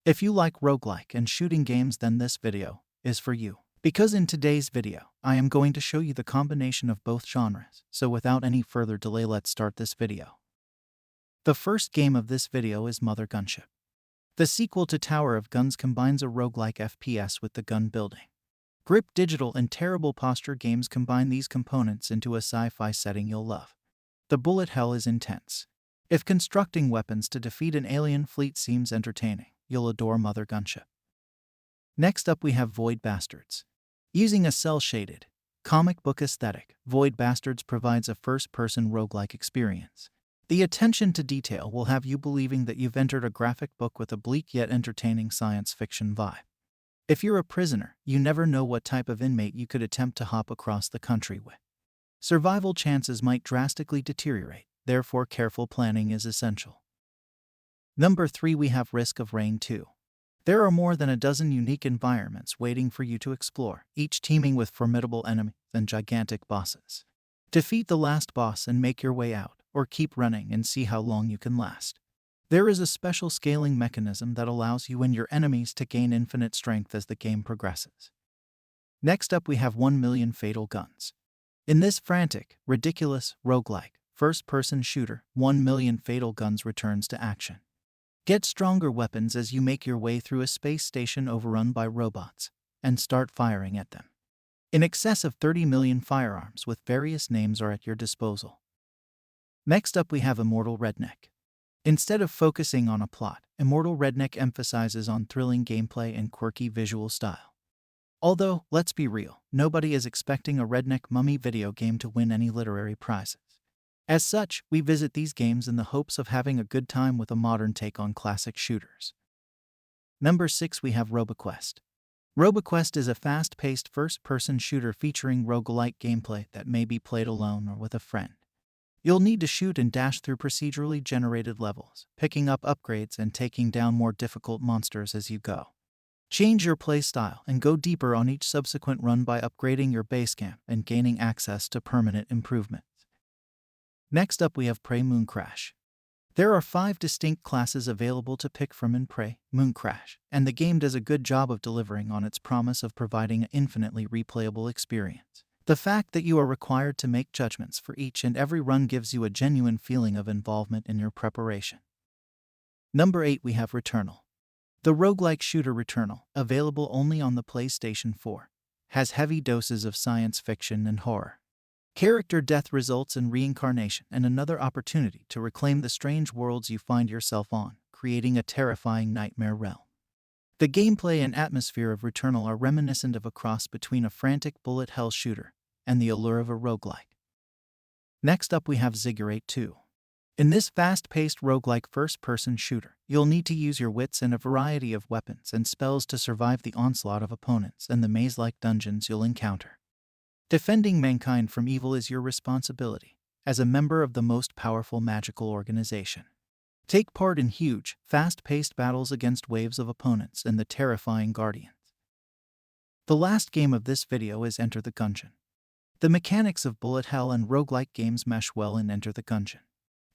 If you like roguelike and shooting games, then this video is for you. Because in today's video, I am going to show you the combination of both genres, so without any further delay, let's start this video. The first game of this video is Mothergunship. The sequel to Tower of Guns combines a roguelike FPS with the gun building. Grip Digital and Terrible Posture Games combine these components into a sci-fi setting you'll love. The bullet hell is intense. If constructing weapons to defeat an alien fleet seems entertaining, you'll adore Mothergunship. Next up we have Void Bastards. Using a cel-shaded, comic book aesthetic, Void Bastards provides a first-person roguelike experience. The attention to detail will have you believing that you've entered a graphic book with a bleak yet entertaining science fiction vibe. If you're a prisoner, you never know what type of inmate you could attempt to hop across the country with. Survival chances might drastically deteriorate, therefore careful planning is essential. Number 3 we have Risk of Rain 2. There are more than a dozen unique environments waiting for you to explore, each teeming with formidable enemies and gigantic bosses. Defeat the last boss and make your way out, or keep running and see how long you can last. There is a special scaling mechanism that allows you and your enemies to gain infinite strength as the game progresses. Next up we have 1 Million Fatal Guns. In this frantic, ridiculous, roguelike, first-person shooter, 1 Million Fatal Guns returns to action. Get stronger weapons as you make your way through a space station overrun by robots, and start firing at them. In excess of 30 million firearms with various names are at your disposal. Next up we have Immortal Redneck. Instead of focusing on a plot, Immortal Redneck emphasizes on thrilling gameplay and quirky visual style. Although, let's be real, nobody is expecting a redneck mummy video game to win any literary prizes. As such, we visit these games in the hopes of having a good time with a modern take on classic shooters. Number 6 we have Roboquest. Roboquest is a fast-paced first-person shooter featuring roguelike gameplay that may be played alone or with a friend. You'll need to shoot and dash through procedurally generated levels, picking up upgrades and taking down more difficult monsters as you go. Change your playstyle and go deeper on each subsequent run by upgrading your base camp and gaining access to permanent improvements. Next up we have Prey Mooncrash. There are 5 distinct classes available to pick from in Prey Mooncrash, and the game does a good job of delivering on its promise of providing an infinitely replayable experience. The fact that you are required to make judgments for each and every run gives you a genuine feeling of involvement in your preparation. Number 8 we have Returnal. The roguelike shooter Returnal, available only on the PlayStation 4, has heavy doses of science fiction and horror. Character death results in reincarnation and another opportunity to reclaim the strange worlds you find yourself on, creating a terrifying nightmare realm. The gameplay and atmosphere of Returnal are reminiscent of a cross between a frantic bullet hell shooter and the allure of a roguelike. Next up we have Ziggurat 2. In this fast-paced roguelike first-person shooter, you'll need to use your wits and a variety of weapons and spells to survive the onslaught of opponents and the maze-like dungeons you'll encounter. Defending mankind from evil is your responsibility, as a member of the most powerful magical organization. Take part in huge, fast-paced battles against waves of opponents and the terrifying guardians. The last game of this video is Enter the Gungeon. The mechanics of bullet hell and roguelike games mesh well in Enter the Gungeon,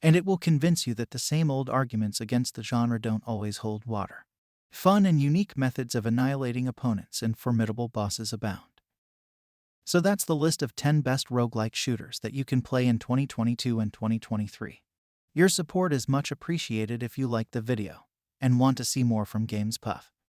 and it will convince you that the same old arguments against the genre don't always hold water. Fun and unique methods of annihilating opponents and formidable bosses abound. So that's the list of 10 best roguelike shooters that you can play in 2022 and 2023. Your support is much appreciated if you like the video and want to see more from Games Puff.